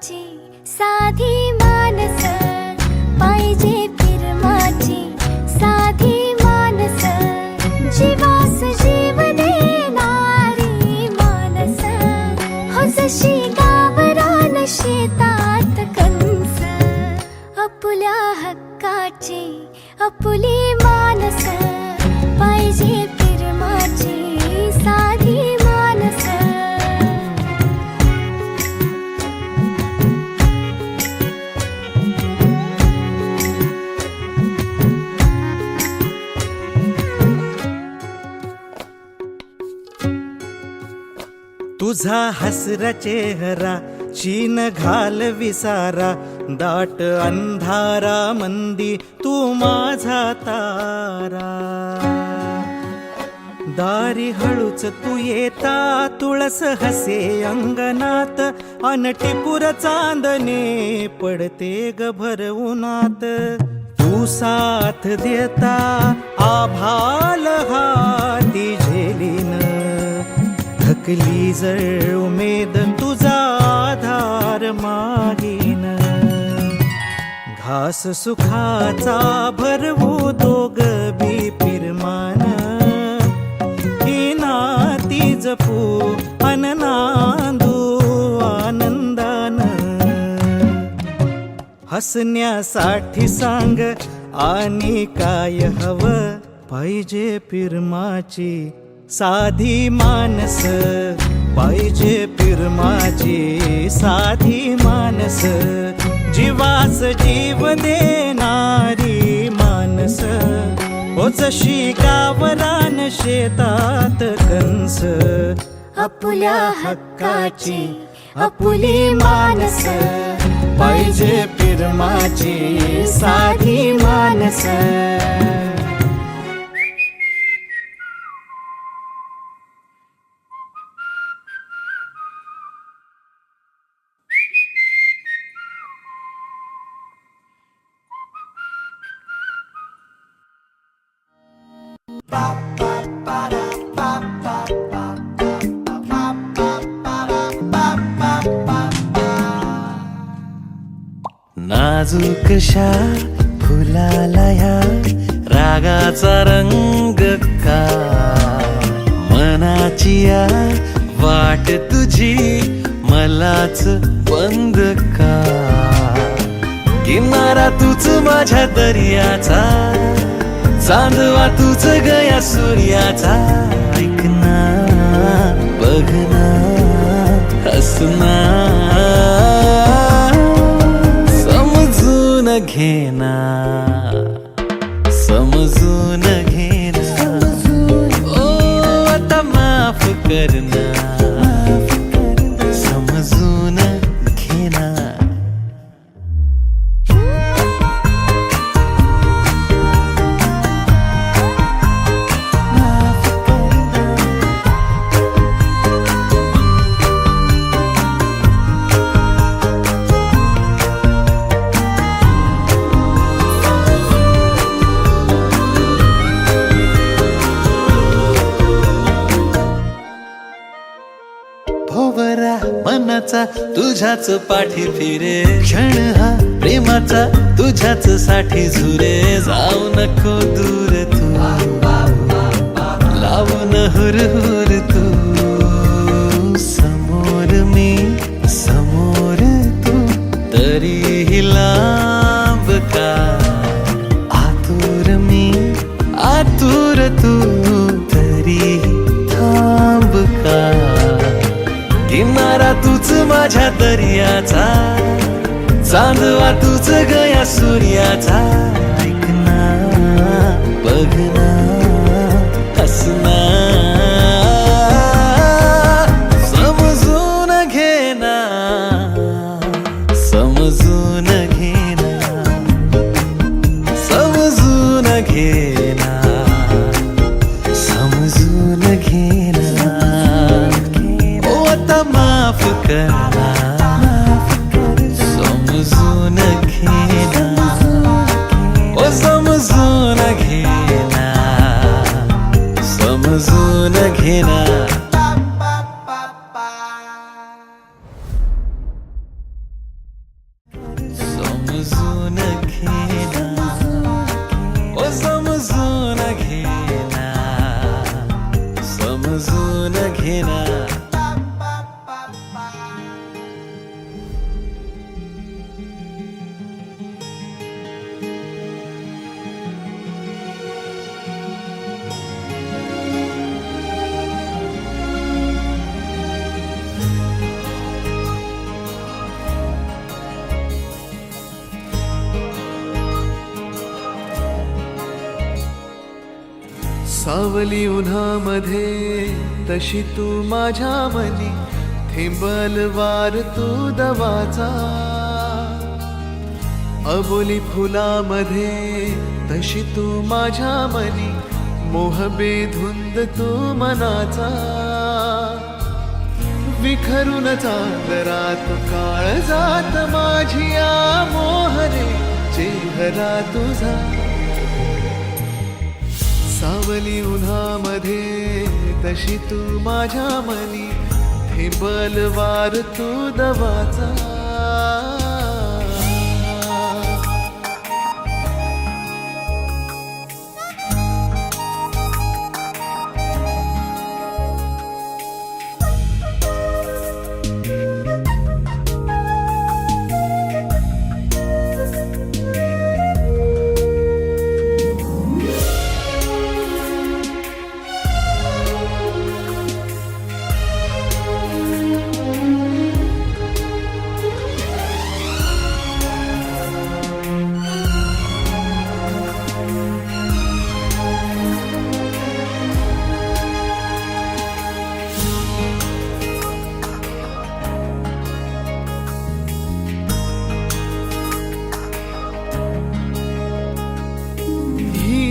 हक्काची साधी माणस पाहिजे फिरमाची साधी माणस जीवास जीव देणारी माणस हो जशी गावरान शेतात कंस आपुल्या हक्काची आपुली माणस पाहिजे फिरमाची साधी माणस तुझा हसरा चेहरा चीन घाल विसारा दाट अंधारा मंदी तू माझा तारा दारी हळूच तू येता तुळस हसे अंगणात अनटिपुर चांदणे पडते ग भर उन्हात तू साथ देता आभाल हाती झेलीन थकली जर उमेद तुझा आधार मागीन घास सुखाचा भरवू दोघ बी फिरमान ही नाती जपू अन नांदू आनंदान हसण्यासाठी सांग आणि काय हवं पाहिजे फिरमाची साधी माणस पाहिजे फिरमाची साधी माणस जीवास जीव देणारी माणस हो जशी गावरान शेतात कंस आपुल्या हक्काची आपुली माणस पाहिजे फिरमाची साधी माणस नाजूकशा फुलाला ह्या रागाचा रंग का मनाची या वाट तुझी मलाच बंद का किनारा तूच माझ्या दर्याचा चांदवा तूच गया सूर्याचा ऐकना बघना हसना समजून घेना समजून घेना ओ आता माफ करना समजून घेना भोवरा मनाचा तुझ्याच पाठी फिरे क्षण हा प्रेमाचा तुझ्याच साठी झुरे जाऊ नको दूर तू लावून हुरहुर तू समोर मी समोर तू तरीही लांब का आतुर मी आतुर तू तरीही थांब का किनारा तूच माझ्या दर्याचा चांदवा तूच गया सूर्याचा ऐकना बघना हसना समजून घेना समजून घेना समजून घेना समजून घेना माफ करना समजून घेना ओ समजून घेना समजून घेना समजून घेना, ओ समजून घेना, समजून घेना. सावली उन्हामध्ये तशी तू माझ्या मनी, थेंबलवार तू दवाचा. अबोली फुलामध्ये तशी तू माझ्या मनी, मोह बेधुंद तू मनाचा. विखरून चांदरात काळ जात माझी या मोहरे, चेहरा तुझा. सावली उन्हामध्ये तशी तू माझ्या मनी, थेंबलवार तू दवाचा.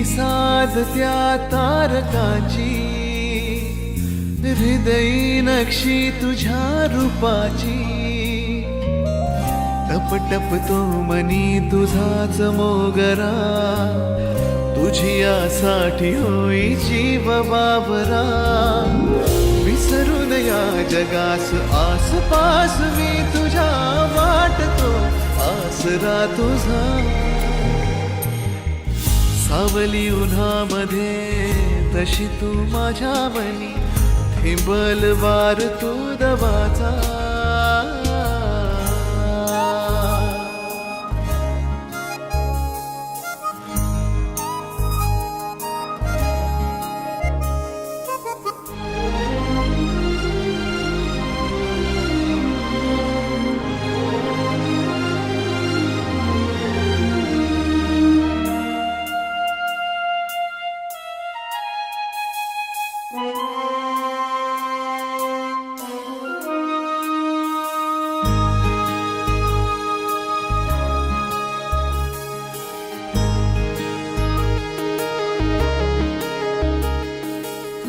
साज त्या तारकाची, हृदयी नक्षी तुझ्या रूपाची. टप टप तो मनी तुझाच मोगरा, तुझी यासाठी होई जीव बाबरा. विसरून या जगास आसपास मी तुझ्या वाटतो, आसरा तुझा. सावली उन्हामध्ये तशी तू माझ्या मनी, थेंबलवार तू दवाचा.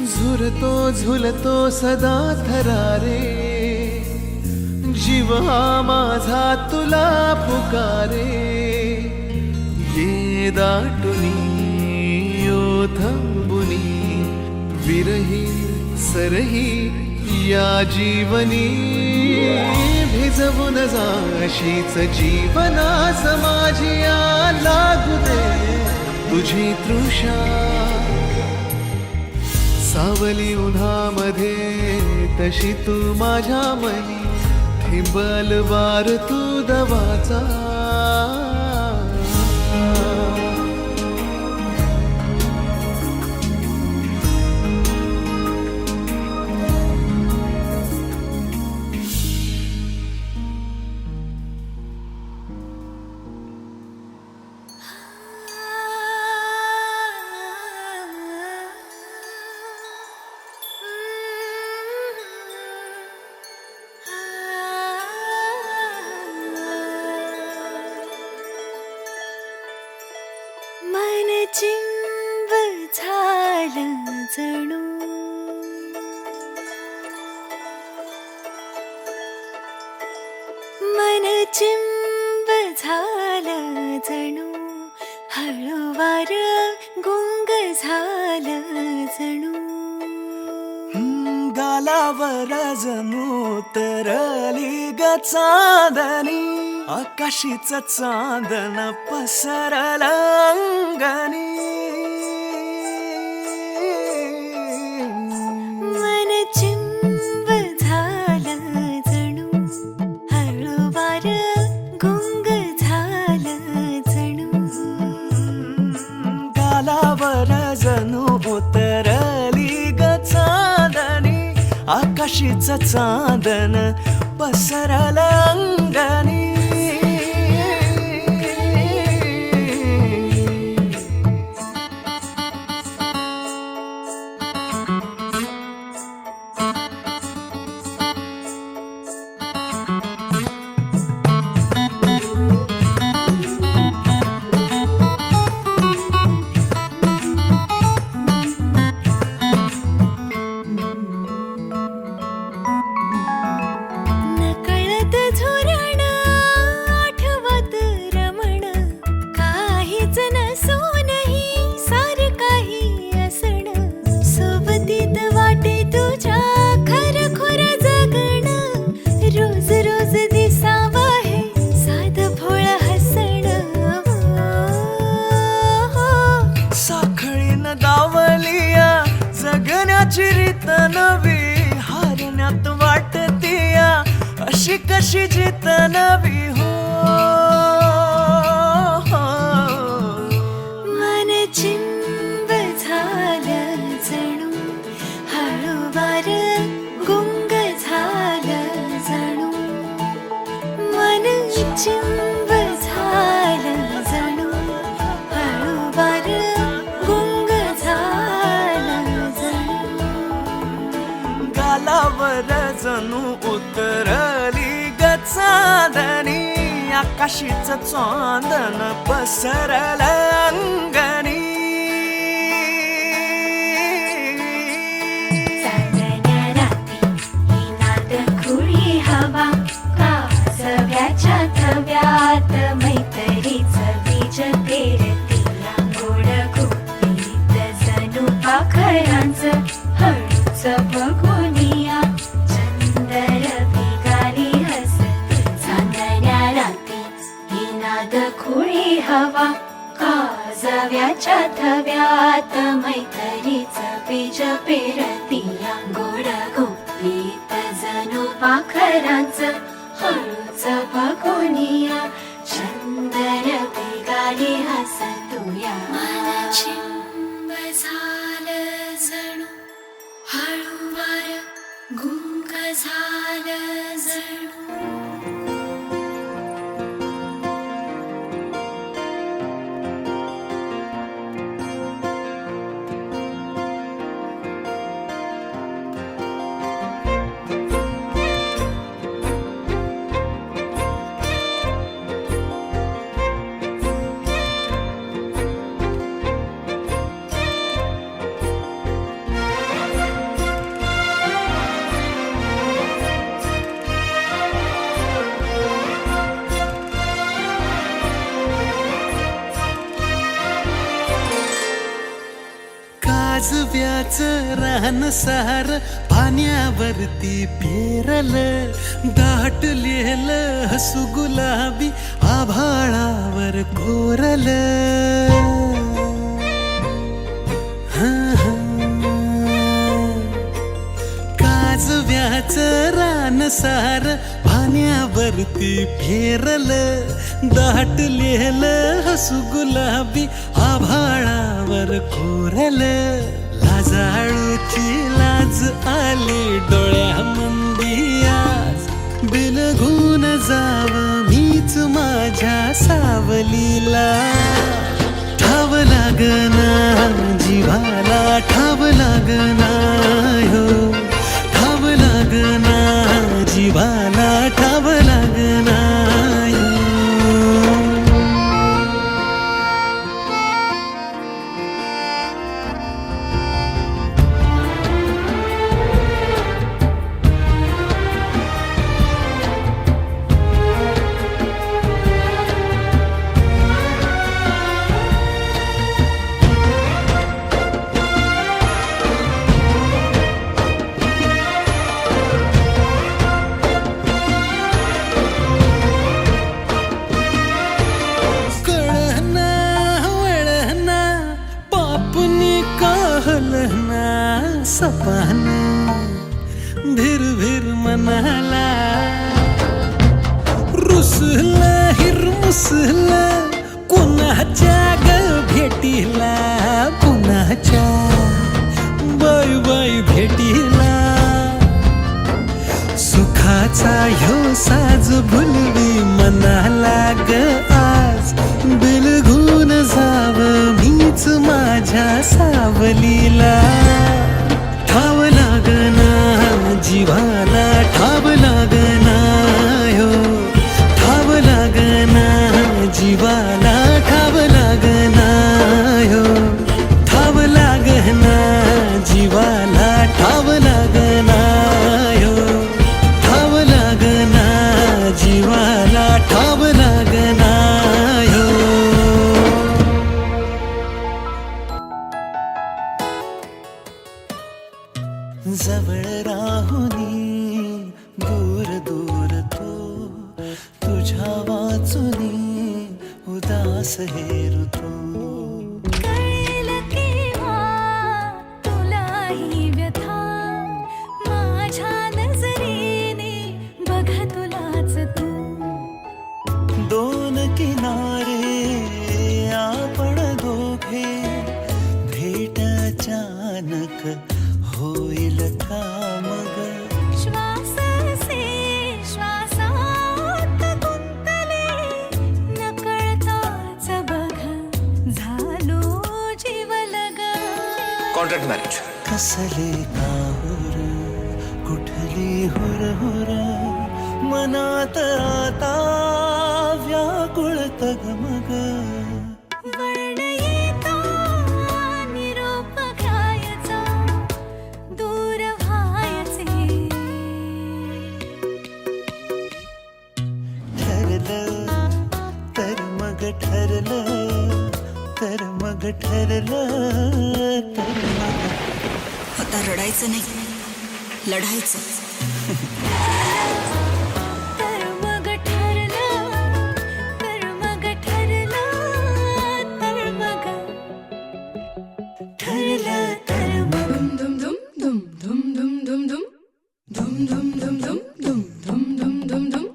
झुलतो झुलतो सदा थरारे, जीव हा माझा तुला पुकारे. ये दाटुनी ओथंबुनी, विरही सरही या जीवनी. भिजवून जाशीच जीवनास माझी या, लागू दे तुझी तृषा. सावली उन्हामध्ये तशी तू माझ्या मनी, थेंबलवार तू दवाचा. मन चिंब झालं जणू, मन चिंब झालं जणू. हळूवार गुंग झालं जणू. गालावर जणू तरली ग चांदणी, आकाशीच चांदण पसरलं अंगणी मन चिंब झालं जणू हळूवार गुंग झालं जणू गालावर जणू उतरली ग चांदणी आकाशीच चांदण पसरलं अंगणी नकळत झुरण आठवत रमण काहीच नसूनही सार काही असण सोबतीत वाटे तुझ्या खरखुर जगण रोज रोज दिसावं हे साध भोळ हसण साखळीनं दावलिया जगण्याची रीत नवी हारण्यात वाटतीया अशी कशी जित नवी हो मन चिंब झालं जणू हळूवार गुंग झालं जणू मन चिंब झालं जणू हळूवार गुंग झालं जणू गालावर जणू उतरली ग चांदणी आकाशीच चांदण पसरलं अंगणी चांदण्या रात्री ही नाद खुळी हवा कासव्याच्या थव्यात मैत्रीचं बीज पेरतीला गोड गुपित जणू पाखरांचं हळूच बघूनिया चंदर बिगारी हसत चांदण्या रात्री ही नाद खुळी हवा काजव्याच्या थव्यात मैत्रीचं बीज पेरतीया गोड गुपित जणू पाखरांचं हळूच बघूनिया चंदर बिगारी हसतूया मन चिंब झालं जणू हळूवार गुंग झालं जणू काजव्याचं रान सार पाण्यावरती पेरलं दाटलेलं हसू गुलाबी आभाळावर कोरलं काजव्याचं रान सार पाण्यावरती फेरलं दाटलेलं हसू गुलाबी आभाळावर कोरलं लाजाळूची लाज आली डोळ्यामंदी आज बिलगून जाव मीच माझ्या सावलीला ठाव लागना जीवाला ठाव लागना हो ठाव लागना जीवाला ठाव लागना सपान भिर भिर मनाला रुसलं हिरमुसलं कोणाच्या ग भेटीला कोणाच्या बाय बाय भेटीला सुखाचा ह्यो साज भुलवी मनाला ग आज बिलगून जाव मीच माझ्या सावलीला ठाव लागना जीवाला ठाव लागना ह्यो ठाव लागना जीवाला ठाव लागना ह्यो ठाव लागना जीवाला ठाव लागना ह्यो ठाव लागना जीवाला ठाव लागना ह्यो जवळ राहुनी दूर दूर तो तुझ्या वाचुनी उदास हेरु तो कळेल केव्हा तुलाही व्यथा माझ्या नजरेने बघ तुलाच तू दोन किनारे आपण दोघे भेट अचानक होईल का मग श्वास से श्वासात गुंतले नकळताच बघ झालो जीवलग कॉन्ट्रॅक्ट मॅरेज कसले काहुर कुठली हुर हुर मनात आता व्याकुळ तगमग वर्ण येता निरोप घ्यायचा दूर व्हायचे ठरलं तर मग ठरलं तर मग ठरलं तर मग आता रडायचं नाही लढायचं तर मग ठरलं तर मग ठरलं तर मग ठरलं तर मग धुम धुम धुम धुम धुम धुम धुम धुम धुम धुम धुम धुम धुम धुम धुम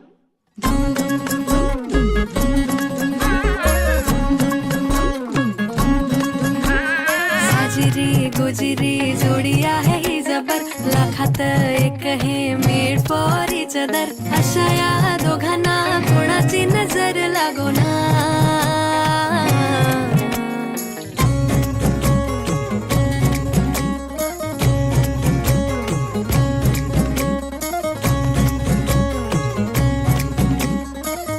साजिरी गोजिरी जोडी आहे ही जबर लाखात एक हे मेड फॉर इच अदर अशा या दोघांना कोणाची नजर लागो ना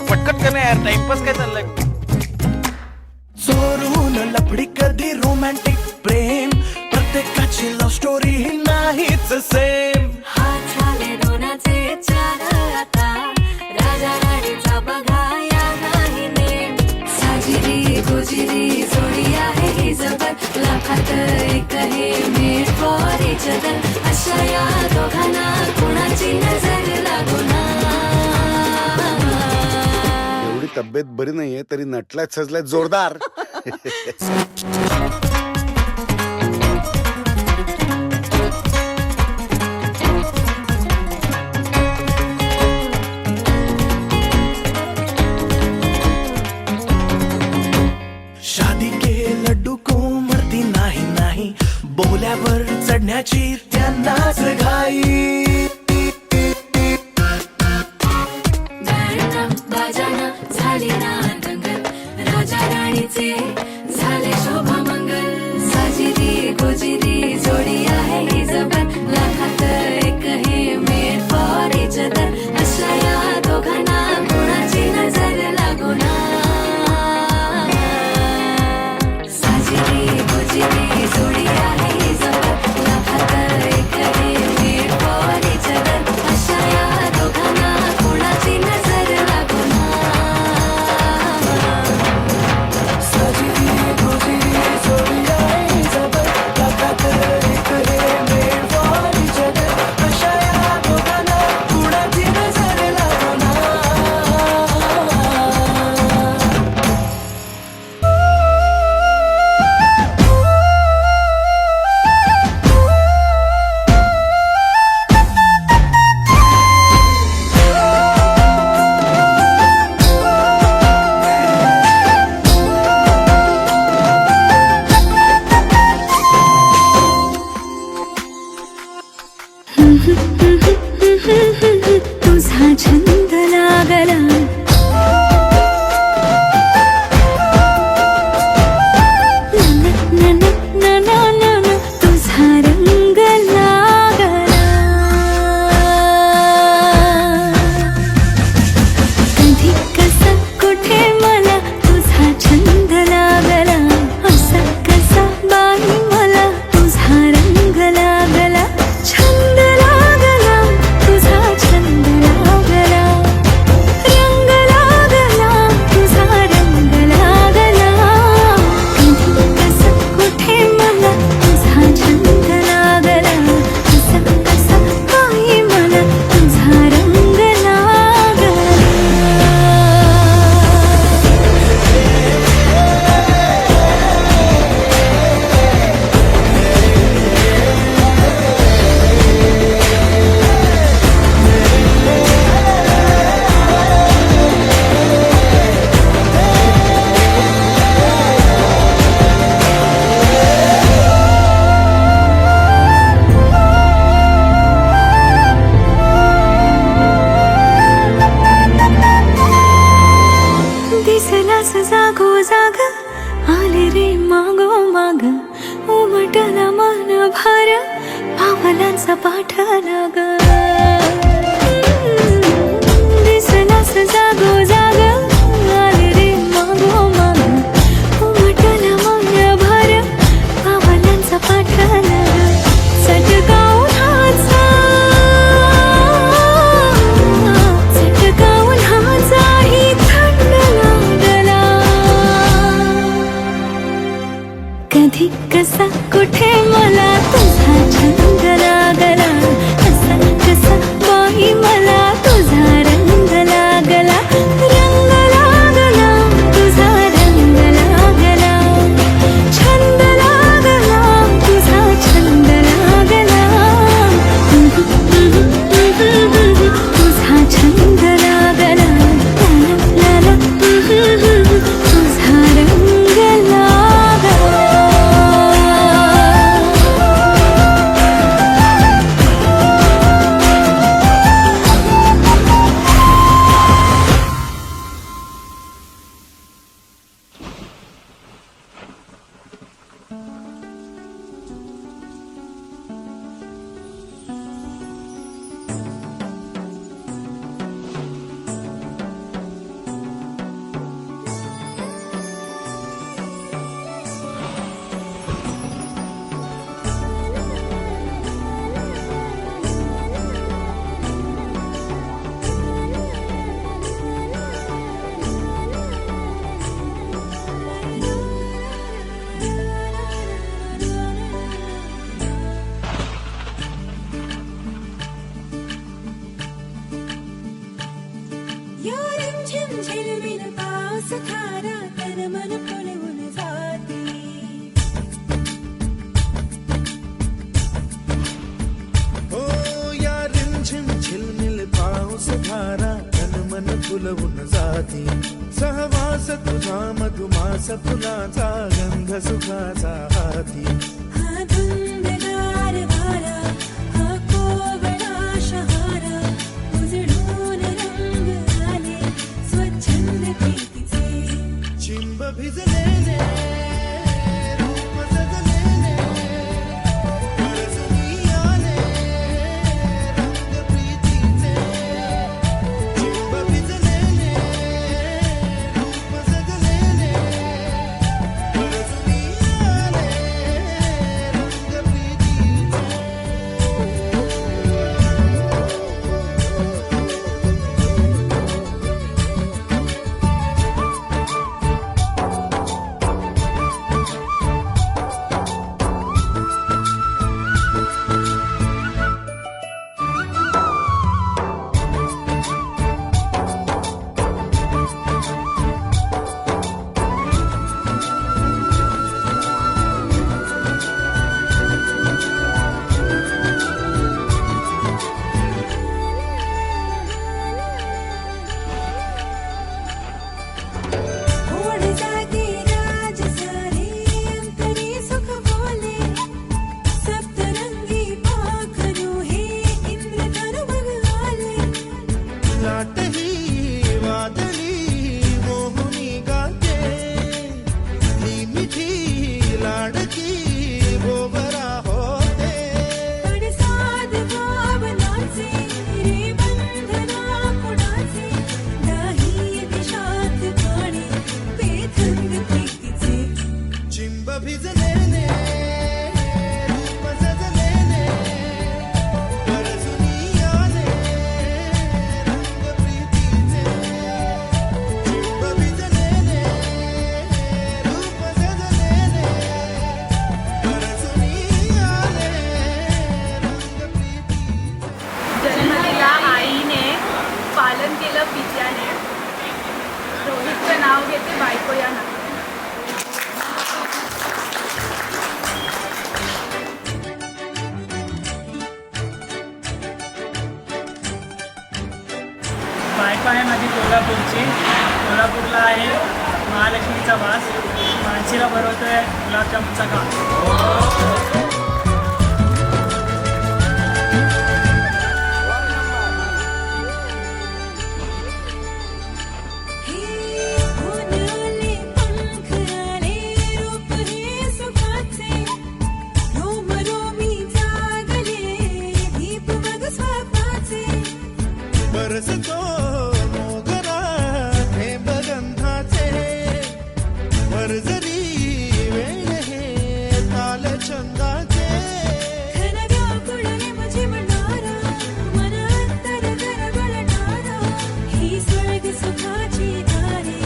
पटकन का नाही यार टाइमपास काय चाललंय चोरून लफडी कधी रोमॅन्टिक प्रेम प्रत्येकाची लव्ह स्टोरी ही नाहीच सेम हात झाले दोनाचे चार आता राजा राणीचा बघा या नाही नेम साजिरी गोजिरी जोडी आहे ही जबर लाखात एक हे मेड फॉर इच अदर अशा या दोघांना कोणाची नजर लागो ना एवढी तब्येत बरी नाहीये तरी नटलाय सजलाय जोरदार शादी के लड्डू को मरती नाही नाही बोल्यावर चढण्याची त्यांनाच घाई गाणं बाजाना झाली ना दंगल राजा राणीचे झाले शोभा मंगल साजिरी गोजिरी जोडी आहे ही जबर लाखात एक हे मेड फॉर इच अदर अशा या दोघांना कोणाची नजर लागो ना साजिरी गोजिरी जोडी आहे ही जबर लाखात एक हे मेड फॉर इच अदर अशा या दोघांना कोणाची नजर लागो ना साजिरी पावलांचा पाठला ग दिसलास जागो जाग आले रे मागो माग उमटला मंगळभर पावलांचा पाठला सटकावून हाचाही थंड लागला कधी कसा कुठे मला तुझा छंद लागला कसा कसा बाई मला तुझा रंग लागला रंग लागला तुझा रंग लागला छंद लागला तुझा छंद लागला तुझा छंद लागला ला ला तुझा रंग लागला फुलवून जाती सहवास तुझा मधुमास फुलाचा गंध सुखाचा हाती हा धुंदगार वारा हा कोवळा शहारा उजळून रंग आले स्वच्छंद प्रीतीचे चिंब भिजलेले रूप सजलेले गरजून आले रंग प्रीतीचे चिंब भिजलेले रूप सजलेले गरजून आले रंग प्रीतीचे ओढ जागे राज सारे अंतरी सुख बोले सप्तरंगी पाखरू हे इंद्रधनु बघ आले लाटही वादळी मोहनी गाते ही मिठी लाडकी गोबरा होते पडसाद भावनाचे रे बंधना कुणाचे नाही दिशात पाणी बेथंग प्रीतीचे चिंब भिजलेले रूप सजलेले गरजून आले रंग प्रीतीचे चिंब भिजलेले रूप सजलेले गरजून आले रंग प्रीतीचे जन्मदिला आईने पालन केलं पित्याने रोहितचं नाव घेते बायको या नावाने बायको आहे माझी कोल्हापूरची कोल्हापूरला आहे महालक्ष्मीचा वास मानसीला भरवतोय गुलाबजामचा घास रूप हे सुखाचे रोम रोमी जागले झरझरी वेळ हे ताल छंदाचे घन व्याकुळने माझे म्हणणारा मन अंतर गरगळणारा ही स्वर्ग सुखाची धारे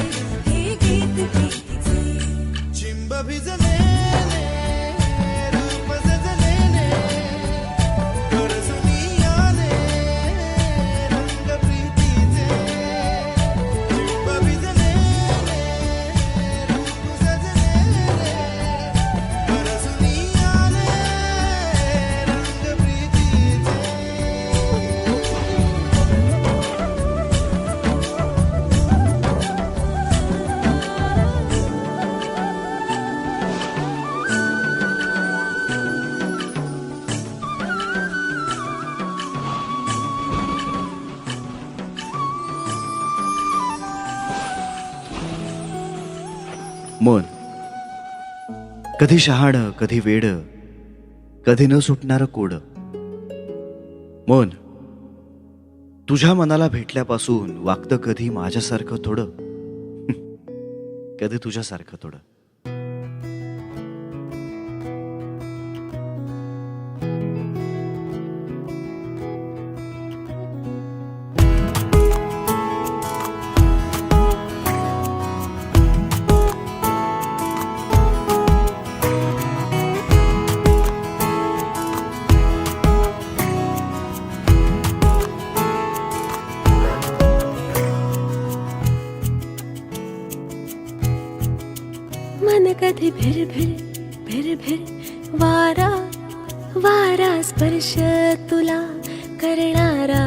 हे गीत प्रीतीचे चिंब भिजलेले रूप सजलेले परसुनी आले रंग प्रीतीचे चिंब भिजलेले रूप सजलेले परसुनी आले रंग प्रीतीचे मन कधी शहाण कधी वेड कधी न सुटणार कोड मन तुझ्या मनाला भेटल्यापासून वागतं कधी माझ्यासारखं थोडं कधी तुझ्यासारखं थोडं मन कधी भिर भिर वारा वारा स्पर्श तुला करणारा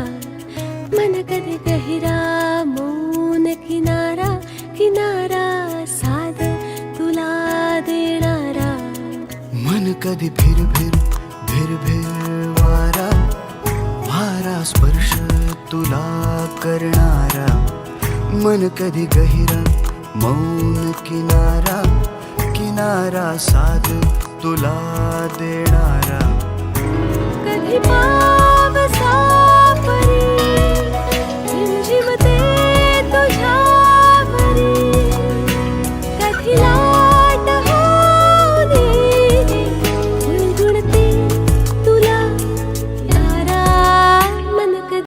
मन कधी गहिरा मौन किनारा किनारा साध तुला देणारा मन कधी फिर वारा वारा स्पर्श तुला करणारा मन कधी गहिरा मौन किनारा किनारा साध तुला देणारा कधी